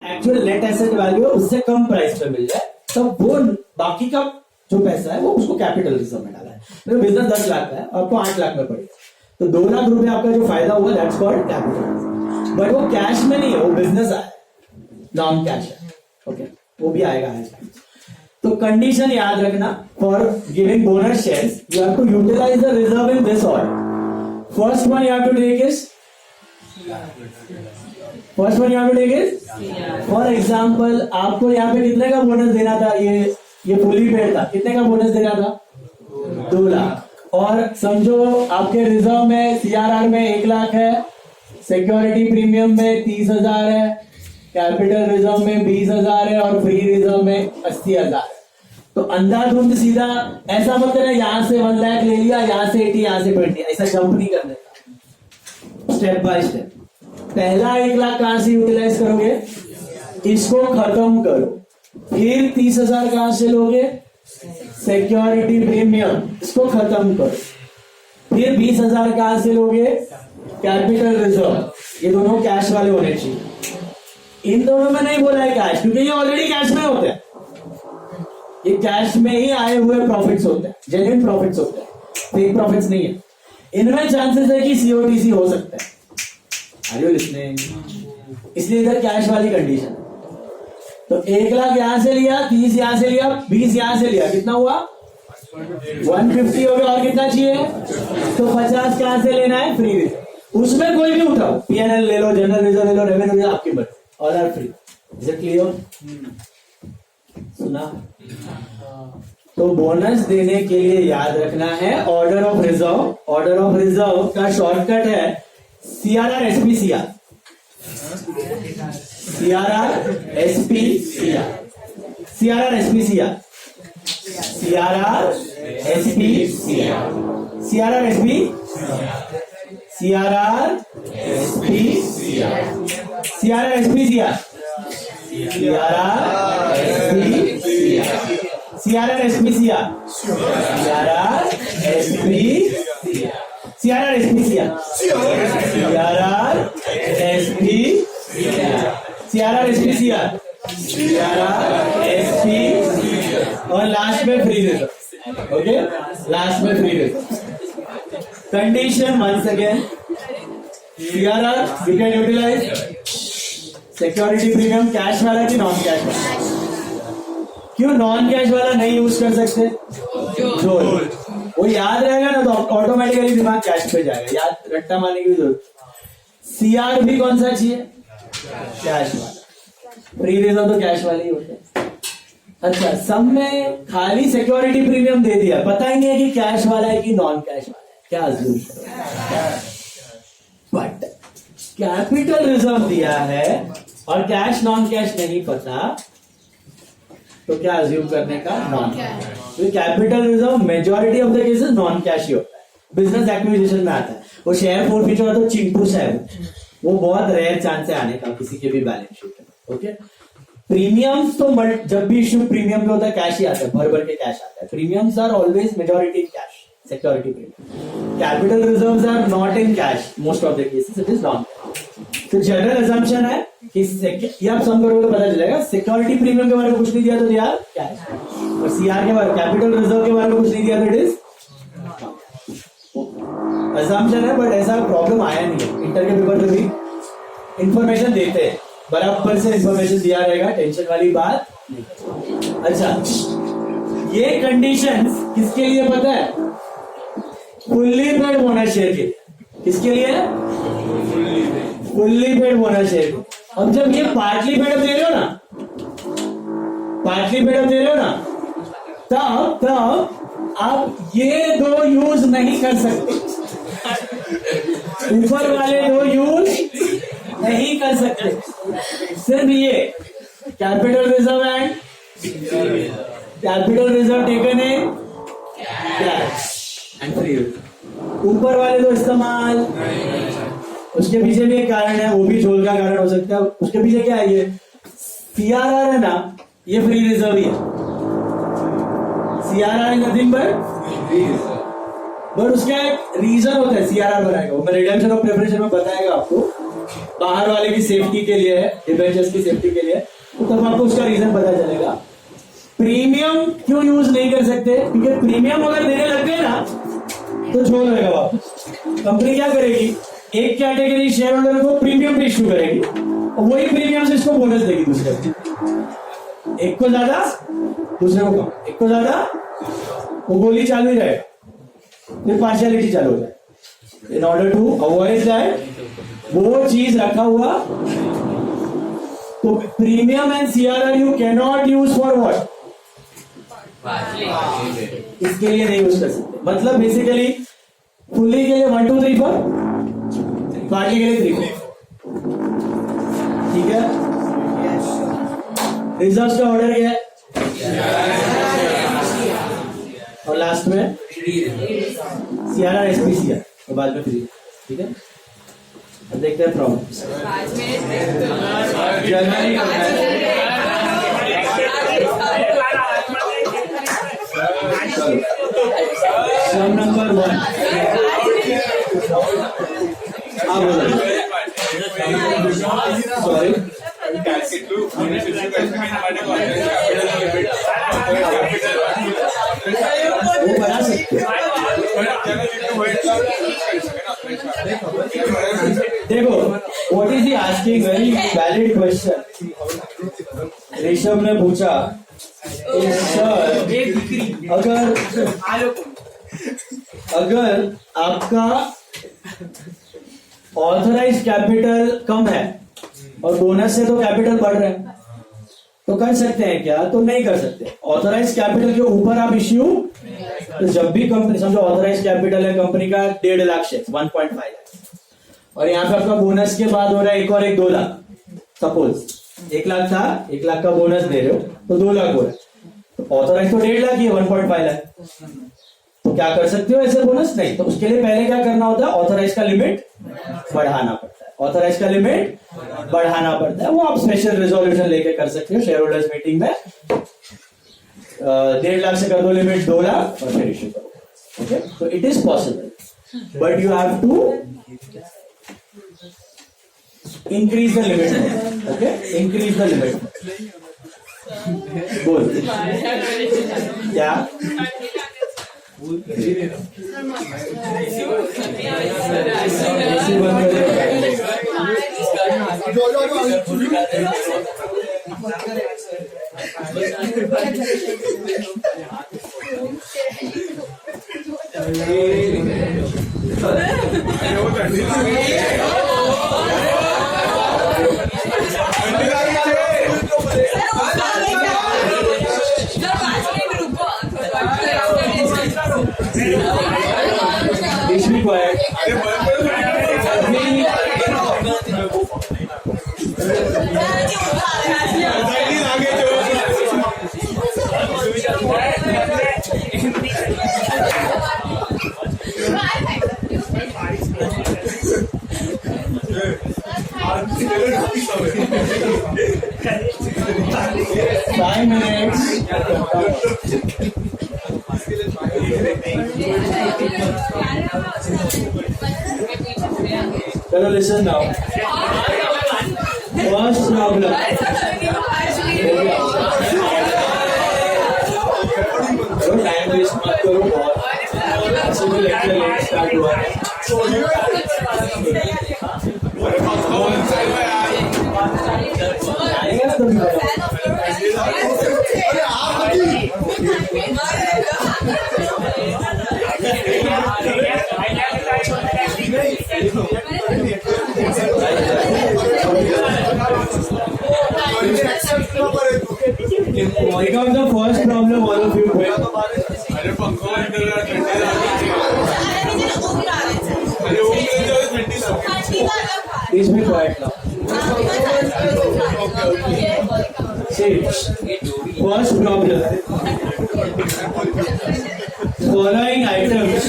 Actual net asset value है उससे कम price पे मिल जाए तब वो बाकी का जो पैसा है वो उसको कैपिटल रिजर्व में डाला है। तो बिजनेस 10 लाख का है आपको 8 लाख में पड़ेगा तो 2 लाख रुपए आपका जो फायदा हुआ दैट्स कॉल्ड कैपिटल। बट वो कैश में नहीं है, वो बिजनेस आया नॉन कैश है। ओके वो भी आएगा। तो कंडीशन याद रखना for giving bonus shares you have to utilise the reserve in this order. First one you have to take is for example आपको यहाँ पे कितने का बोनस देना था, ये फुली पेड था, कितने का बोनस देना था 2 लाख। और समझो आपके रिजर्व में सीआरआर में 1 लाख है, सिक्योरिटी प्रीमियम में 30,000 है, कैपिटल रिजर्व में 20,000 है और फ्री रिजर्व में 80,000 है। तो अंधाधुंध सीधा ऐसा मत करना यहाँ से 1 लाख ले लिया, यहाँ से 80, यहाँ से 20, ऐसा जंप नहीं करने का। स्टेप बाय स्टेप पहला 1 लाख कहां से यूटिलाइज करोगे, इसको खत्म करो, फिर 30,000 कहां से लोगे, सिक्योरिटी प्रीमियम, इसको खत्म करो, फिर 20,000 कहां से लोगे, कैपिटल रिजर्व। ये दोनों कैश वाले होने चाहिए। इन दोनों में नहीं बोला है कैश क्योंकि ये ऑलरेडी कैश में होते हैं, ये कैश में ही आए हुए प्रॉफिट्स होते हैं, जेन्युइन प्रॉफिट्स होते हैं, फेक प्रॉफिट्स नहीं है। इनमें चांसेस है कि सीओटीसी हो सकता है। Are you listening? इसलिए इधर कैश वाली कंडीशन है। तो 1 लाख यहां से लिया, 30 यहां से लिया, 20 यहां से लिया, कितना हुआ 150 हो गया। और कितना चाहिए तो 50 कहां से लेना है, फ्री रिजर्व। उसमें कोई भी उठाओ, पीएनएल ले लो, जनरल रिजर्व ले लो, रेवेन्यू रिजर्व, आपकी मर्जी, all are free. Is it clear? सुना? तो बोनस देने के लिए याद रखना है order of reserve. Order of reserve का शॉर्टकट है CRR SP CR, CRR SP CR, CRR SP CR, CRR SP CR, CRR SP, CRR SP CR, CRR SP CR, CRR SP CR, CRR SP CR, CRR SP CR, CRR SP CR, CRR SP CR, CRR SP और last में free reserve. Okay last में free reserve. Condition once again, CRR you can utilise, security premium cash वाला कि non cash वाला? क्यों non cash वाला नहीं use कर सकते? जो वो याद रहेगा ना तो ऑटोमेटिकली दिमाग कैश पे जाएगा, याद रट्टा मारने की जरूरत। सीआर भी कौन सा चाहिए, कैश वाला। फ्री रिजर्व तो कैश वाले ही होते हैं। अच्छा सब में खाली सिक्योरिटी प्रीमियम दे दिया, पता ही नहीं है कि कैश वाला है कि नॉन कैश वाला है, क्या अज्यूम करो। बट कैपिटल रिजर्व दिया है और कैश नॉन कैश नहीं पता, तो क्या अज्यूम करने का, नॉन कैश। तो capital reserve majority of the cases non cash ही होता है, बिजनेस एक्विजिशन में आता है। वो शेयर फोरफीचर तो चिंटू सा है, वो बहुत रेयर चांस है आने का किसी के भी बैलेंस शीट में। ओके प्रीमियम्स तो जब भी इश्यू प्रीमियम पे होता है कैश ही आता है, भर भर के कैश आता है। Premiums are always majority in cash, security premium. Capital reserves are not in cash, most of the cases it is non cash. तो जनरल असम्पशन है कि ये आप सम करोगे तो पता चलेगा, सिक्योरिटी प्रीमियम के बारे में कुछ नहीं दिया तो दिया कैश, और सीआर के बारे कैपिटल रिजर्व के बारे में कुछ नहीं दिया तो इट इज असम्पशन है। बट ऐसा प्रॉब्लम आया नहीं है, इंटर के पेपर में भी इंफॉर्मेशन देते हैं, बराबर से इंफॉर्मेशन दिया रहेगा, टेंशन वाली बात नहीं। अच्छा ये कंडीशंस किसके लिए पता है, फुल्ली पेड बोनस शेयर के। किसके लिए, फुल्ली पेड बोनस शेयर। अब जब ये पार्टली पेड दे रहे हो ना, पार्टली पेड दे रहे हो ना, तब आप ये 2 यूज नहीं कर सकते, ऊपर वाले 2 यूज नहीं कर सकते। सिर्फ ये capital reserve and capital reserve taken in cash and free. ऊपर वाले 2 इस्तेमाल, उसके पीछे भी एक कारण है, वो भी झोल का कारण हो सकता है। उसके पीछे क्या है, ये सीआरआर है ना, ये फ्री रिजर्व ही है। सीआरआर इज नथिंग बट उसका एक रीजन होता है सीआरआर बनाएगा, वो मैं रिडेम्पशन ऑफ प्रेफरेंस में बताएगा आपको बाहर वाले की सेफ्टी के लिए है, डिबेंचर्स की सेफ्टी के लिए, तब आपको उसका रीजन पता चलेगा। प्रीमियम क्यों यूज नहीं कर सकते? क्योंकि प्रीमियम अगर देने लग गए ना तो छोड़ रहेगा वापस। कंपनी क्या करेगी, एक कैटेगरी शेयर होल्डर को प्रीमियम इश्यू करेगी और वही प्रीमियम से इसको बोनस देगी दूसरे को। एक को ज्यादा दूसरे को कम, एक को ज्यादा, वो गोली चालू ही रहेगा, फिर पार्शियलिटी चालू हो जाए। In order to avoid that, वो चीज रखा हुआ, तो premium and CRR you can not use for what, इसके लिए नहीं यूज कर सकते। मतलब बेसिकली फुल्ली के लिए 1 2 3 4, पार्टली के लिए 3 4। ठीक है, रिजर्व का ऑर्डर क्या है? और लास्ट में सीआरआर एसपीसीआर, तो बाद में 3। ठीक है, अब देखते हैं प्रॉब्लम। जर्मनी सम नंबर 1 आप बोलो। सॉरी, वो बना सकते देखो, what is he asking, very valid question. Rishabh ने पूछा सर, अगर आपका ऑथराइज कैपिटल कम है और बोनस से तो कैपिटल बढ़ रहा है, तो कर सकते हैं क्या? तो नहीं कर सकते। ऑथराइज कैपिटल के ऊपर आप इश्यू, तो जब भी कंपनी, समझो ऑथराइज कैपिटल है कंपनी का 1.5 लाख शेयर, 1.5 लाख, और यहाँ पे आपका बोनस के बाद हो रहा है एक और 2 लाख। सपोज 1 लाख था, 1 लाख का बोनस दे रहे हो तो 2 लाख हो रहा है, तो ऑथराइज तो 1.5 लाख ही है, 1.5 लाख। तो क्या कर सकते हो ऐसे बोनस? नहीं। तो उसके लिए पहले क्या करना होता है? ऑथराइज का लिमिट बढ़ाना पड़ता है, ऑथराइज का लिमिट बढ़ाना पड़ता है। वो आप स्पेशल रेजोल्यूशन लेके कर सकते हो शेयर होल्डर्स मीटिंग में। 1.5 लाख से कर दो लिमिट 2 लाख और फिर इश्यू करो। ओके, तो it is possible, but you have to increase the limit. Okay, increase the limit. बोल क्या? Chalo, listen now. First problem. Time waste मत करो बहुत। ऐसे भी लेक्चर लेट स्टार्ट हुआ है। Become the first problem all of you have. Please be quiet now. See, first problem. Following items.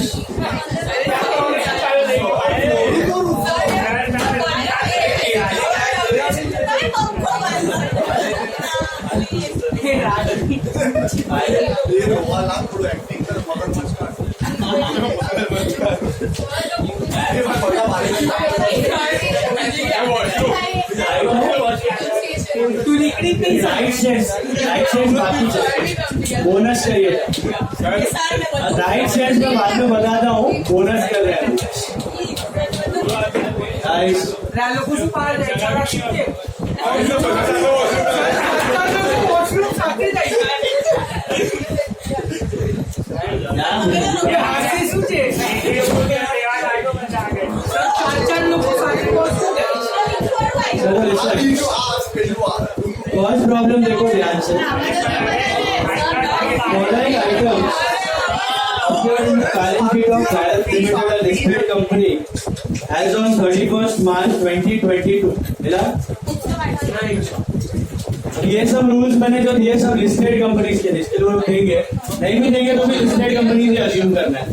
Right shares बाकी बोनस करिए। राइट शेयर्स में बाद में बताता हूँ, बोनस कर रहे हैं। फर्स्ट प्रॉब्लम देखो ध्यान से। Following items balance sheet of Bharat limited listed company as on 31st March 2022 मिला। ये सब रूल्स मैंने जो दिए सब लिस्टेड कंपनीज के, जिसके लोग देंगे, नहीं भी देंगे तो भी लिस्टेड कंपनीज ही अज्यूम करना है।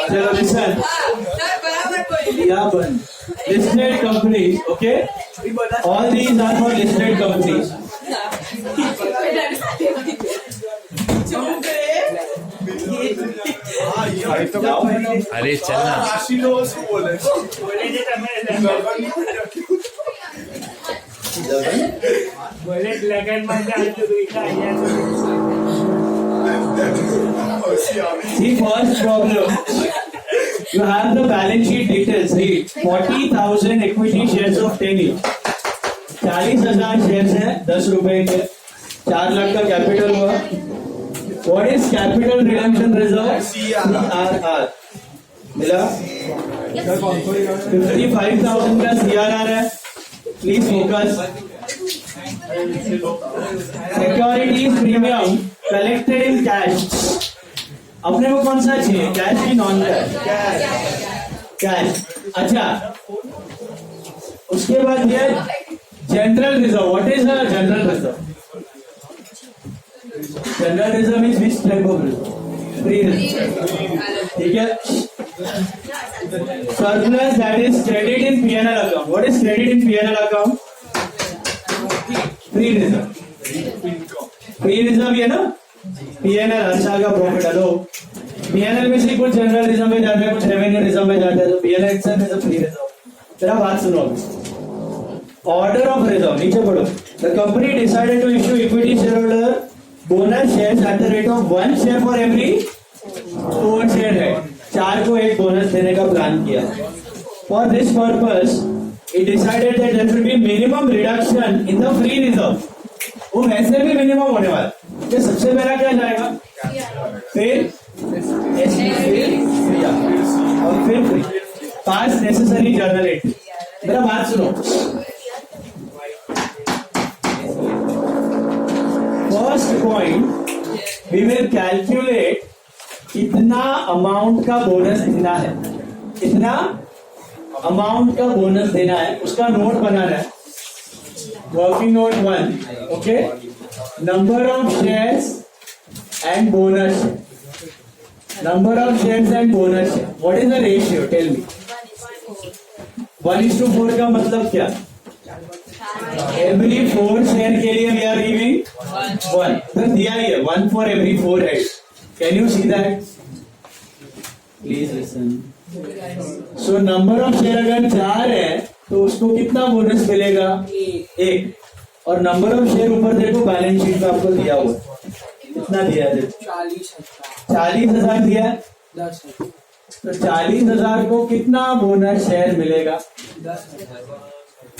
चलो listen, listed companies, okay? All these are for listed companies. अरे चलना See, first problem. You have the balance sheet details. Read 40,000 equity shares of 10 each. 40,000 shares हैं 10 रुपए के, 4 लाख का कैपिटल हुआ। What is capital redemption reserve? CRR मिला। 55,000 का CRR है। Please focus. Securities premium collected in cash. अपने को कौन सा चाहिए, कैश की नॉन कैश? कैश। अच्छा, उसके बाद ये general reserve. What is a general reserve? General reserve is which type of reserve? Free reserve, ठीक है। Surplus that is credit in PNL account. What is credit in PNL account? Free reserve. Free reserve ये ना, PNL हर साल का profit. Hello, PNL में से कुछ general reserve में जाते हैं, कुछ रेवेन्यू रिजर्व में जाते हैं, तो PNL itself is a free reserve. मेरा बात सुनो। ऑर्डर ऑफ रिजर्व नीचे पढ़ो। The company decided to issue equity shareholder bonus shares at the rate of 1 share for every 4 share है। 4 को एक बोनस देने का प्लान किया। For this purpose it decided that there will be minimum reduction in the free reserve. वो वैसे भी minimum होने वाला। ये सबसे पहला क्या जाएगा, फिर और फिर free. Pass necessary journal entry. मेरा बात सुनो। First point, we will calculate कितना अमाउंट का बोनस देना है, कितना अमाउंट का बोनस देना है, उसका नोट बनाना है। Working note 1, okay. Number of shares and bonus. Number of shares and bonus. What is the ratio, tell me. 1:4 का मतलब क्या? एवरी 4 शेयर के लिए वी आर गिविंग 1। तो दिया ही है 1 for every 4 head. Can you see that? Please listen. So number of share अगर 4 है तो उसको कितना बोनस मिलेगा? 1। और नंबर ऑफ शेयर ऊपर देखो, बैलेंस शीट में आपको दिया हुआ। कितना दिया है? 40,000 दिया है। तो 40,000 को कितना बोनस शेयर मिलेगा? 10,000।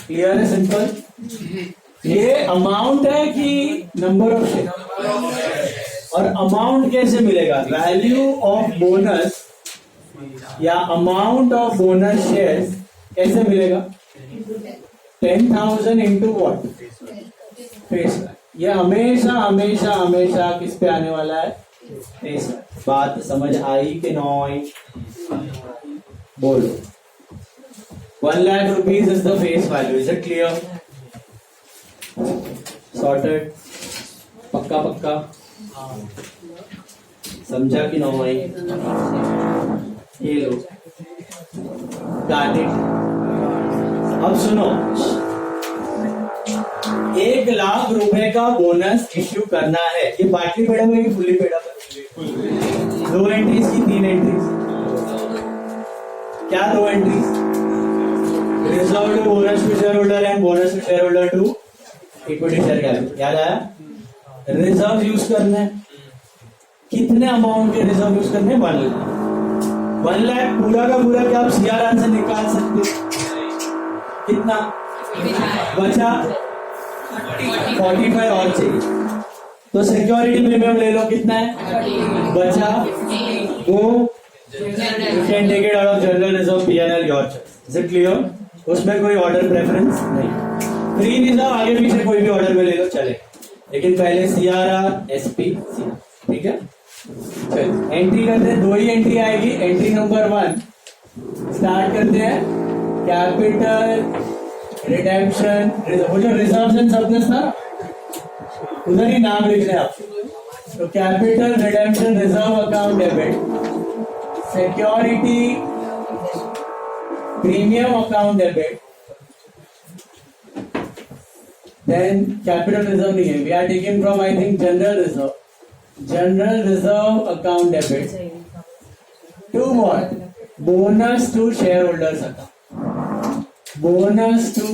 क्लियर है? सिंपल। ये अमाउंट है कि नंबर ऑफ शेयर? और अमाउंट कैसे मिलेगा? वैल्यू ऑफ बोनस या अमाउंट ऑफ बोनस शेयर कैसे मिलेगा? 10,000 इंटू वॉट? फेस। ये हमेशा हमेशा हमेशा किस पे आने वाला है? फेस। बात समझ आई कि नहीं? बोलो। 1 lakh rupees is the face value. Is it clear? Sorted? पक्का पक्का समझा कि नहीं? ये लो, got it। अब सुनो, 1,00,000 रुपए का बोनस इश्यू करना है। ये पार्टली पेड है कि फुल्ली पेड है? 2 एंट्रीज की 3 एंट्रीज? क्या 2 entries? Reserve to bonus to share holder and bonus to share holder to equity share capital. याद आया? रिजर्व यूज करना है। कितने अमाउंट के रिजर्व यूज करने? 1 लाख पूरा का पूरा क्या आप सीआरआर से निकाल सकते हो? कितना बचा? 45 और चाहिए तो सिक्योरिटी प्रीमियम ले लो। कितना है बचा? वो you can take it out of general reserve PNL your choice. Is it clear? उसमें कोई ऑर्डर प्रेफरेंस नहीं। फ्री रिजर्व आगे पीछे कोई भी ऑर्डर में ले लो चले, लेकिन पहले सीआरआर एसपी सी। ठीक है, चलो एंट्री करते हैं। 2 ही एंट्री आएगी। एंट्री नंबर 1 स्टार्ट करते हैं। कैपिटल रिडेम्पशन, वो जो रिजर्व एंड सरप्लस था उधर ही नाम लिख रहे हैं आप। तो capital redemption reserve account debit, security premium account debit, then capital reserve नहीं है, we are taking from I think general reserve account debit. 2 more, bonus to share holders account, bonus to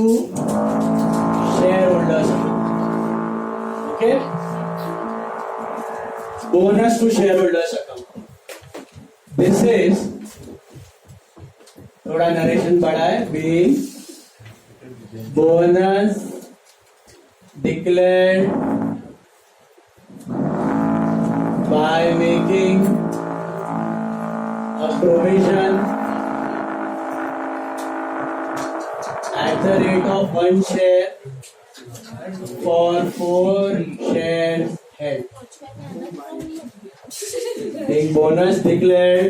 shareholders. Okay, bonus to shareholders account. This is थोड़ा narration बड़ा है। being bonus declared by making a provision at the rate of 1 share for 4 shares held. एक bonus declared,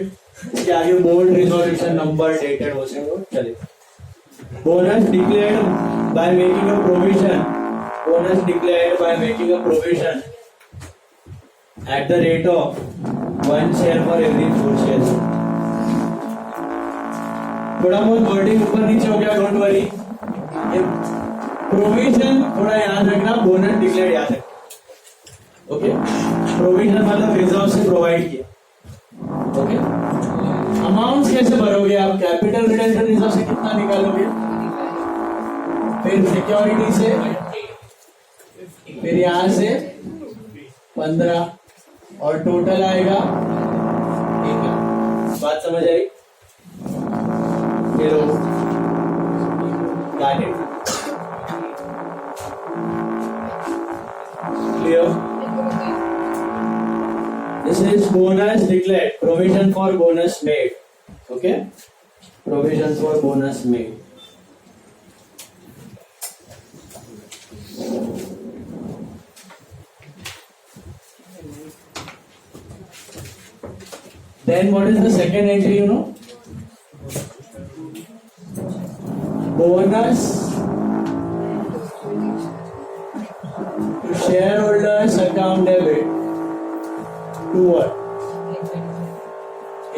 इसके आगे board resolution number dated हो सकते चले। Bonus declared by making a provision, bonus declared by making a provision at the rate of 1 share for every 4 shares. थोड़ा बहुत wording ऊपर नीचे हो गया, डोंट वरी। प्रोविजन थोड़ा याद रखना, बोनस डिक्लेयर याद रखना। ओके, प्रोविजन मतलब रिजर्व से प्रोवाइड किया। ओके, अमाउंट कैसे भरोगे आप? कैपिटल रिडेम्पशन रिजर्व से कितना निकालोगे, फिर सिक्योरिटी से, फिर यहां से 15 और टोटल आएगा 1 लाख। बात समझ आई? Got it? Clear? This is bonus declared. Provision for bonus made. Okay? Provision for bonus made. Then what is the second entry, you know? Bonus to shareholders account debit to what?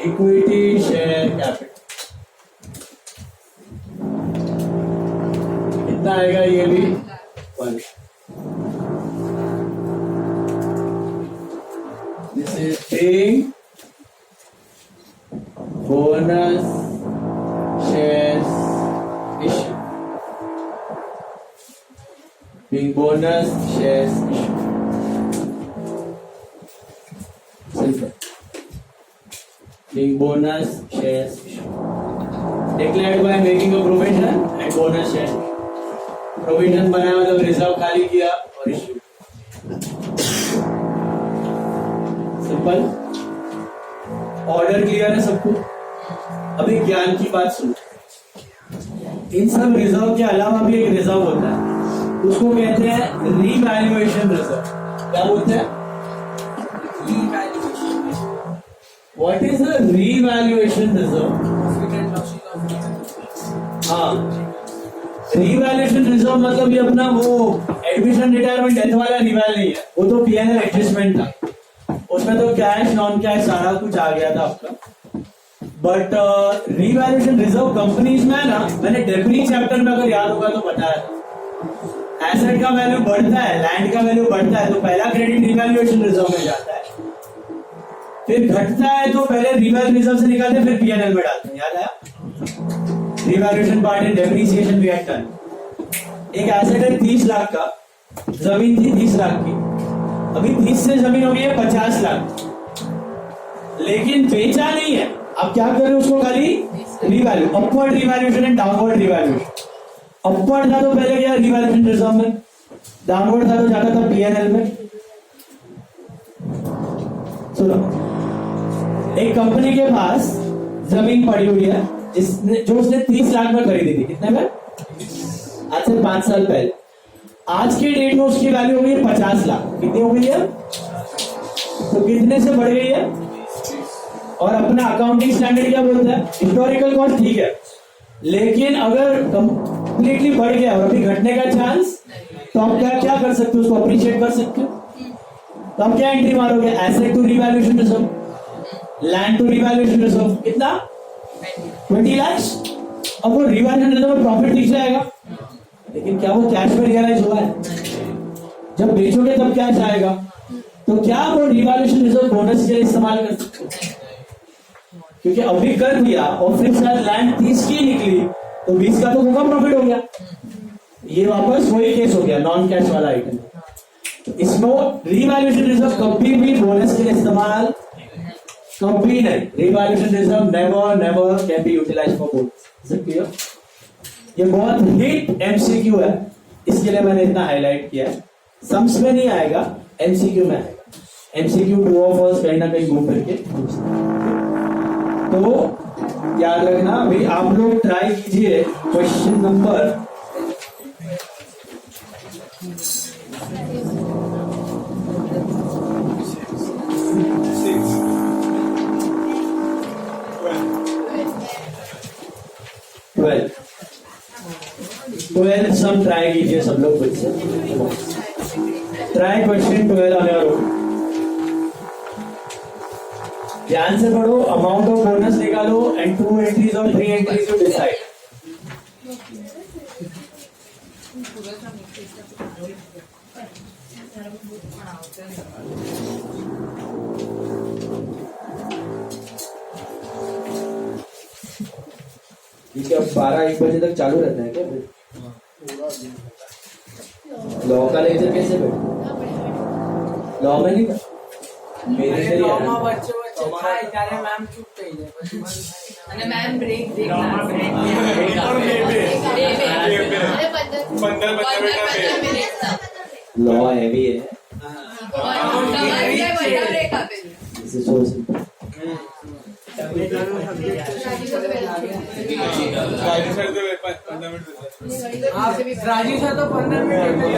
Equity share capital. कितना आएगा ये भी? 1. This is paying bonus shares issue. Being bonus shares issue. Simple. Being bonus shares issue. Declared by making a provision and bonus shares. Provision बनाया मतलब reserve खाली किया और issue. Simple. Order clear है सबको? अभी ज्ञान की बात सुनो। इन सब रिजर्व के अलावा भी एक रिजर्व होता है, उसको कहते हैं रीवैल्यूएशन रिजर्व। क्या बोलते हैं? What is the revaluation reserve? हाँ, रीवैल्यूएशन रिजर्व मतलब ये अपना वो एडमिशन रिटायरमेंट डेथ वाला रिवैल नहीं है, वो तो पीएनएल एडजस्टमेंट था। उसमें तो कैश नॉन कैश सारा कुछ आ गया था आपका। बट रीवैल्यूएशन रिजर्व कंपनीज में ना, मैंने डेफिनी चैप्टर में अगर याद होगा तो बताया था, एसेट का वैल्यू बढ़ता है, लैंड का वैल्यू बढ़ता है तो पहला क्रेडिट रिवैल्यूएशन रिजर्व में जाता है, फिर घटता है तो पहले रिवैल्यूएशन रिजर्व से निकालते हैं फिर पीएनएल में डालते हैं। याद आया? Revaluation part in depreciation we had done. एक एसेट है 30 लाख का, जमीन थी 30 लाख की, अभी 30 से जमीन हो गई है 50 लाख, लेकिन बेचा नहीं है। अब क्या कर रहे हो उसको? खाली revalue, upward revaluation and downward revaluation. Upward था तो पहले गया रिवैल्यूएशन रिजर्व में, डाउनवर्ड था तो जाता था पीएनएल में। सुनो, एक कंपनी के पास जमीन पड़ी हुई है जो उसने 30 लाख में खरीदी थी। कितने में? आज से 5 साल पहले। आज के डेट में उसकी वैल्यू हो गई है 50 लाख। कितनी हो गई है? तो कितने से बढ़ गई है? और अपना अकाउंटिंग स्टैंडर्ड क्या बोलता है? हिस्टोरिकल कॉस्ट ठीक है, लेकिन अगर कंप्लीटली बढ़ गया और अभी घटने का चांस, तो आप क्या कर सकते हो? उसको अप्रिशिएट कर सकते हो। तो आप क्या एंट्री मारोगे? Asset to revaluation reserve, land to revaluation reserve. कितना? 20 लाख। अब वो रिवैल्यूएशन रिजर्व में प्रॉफिट दिख जाएगा, लेकिन क्या वो कैश में रियलाइज हुआ है? जब बेचोगे तब कैश आएगा। तो क्या वो रिवैल्यूएशन रिजर्व बोनस के लिए इस्तेमाल कर सकते हो? क्योंकि अभी कर दिया और फिर शायद लैंड 30 की निकली तो 20 का तो होगा प्रॉफिट हो गया। ये वापस वही केस हो गया, नॉन कैश वाला आइटम। तो इसमें रिवैल्यूएशन रिजर्व कभी भी बोनस के लिए इस्तेमाल कभी नहीं। Revaluation reserve never can be utilised for bonus. ये बहुत हिट एमसीक्यू है, इसके लिए मैंने इतना हाईलाइट किया है। सम्स में नहीं आएगा, एमसीक्यू में आएगा। एमसीक्यू ट्रू और फॉल्स कहीं ना कहीं घूम करके। तो याद रखना, अभी आप लोग ट्राई कीजिए क्वेश्चन नंबर 12 सम ट्राई कीजिए सब लोग खुद से। Try question 12 on your own. ध्यान से पढ़ो, अमाउंट ऑफ बोनस निकालो एंड 2 एंट्रीज और 3 एंट्रीज यू डिसाइड। क्या 12-1 बजे तक चालू रहता है क्या? लॉ का लेक्चर कैसे बैठे? लॉ में नहीं मेरे से बच्चे खाए ત્યારે मैम चुप થઈ જાય અને मैम ब्रेक देना लॉ हैवी है। This is so simple. Raju sir तो 15 मिनट में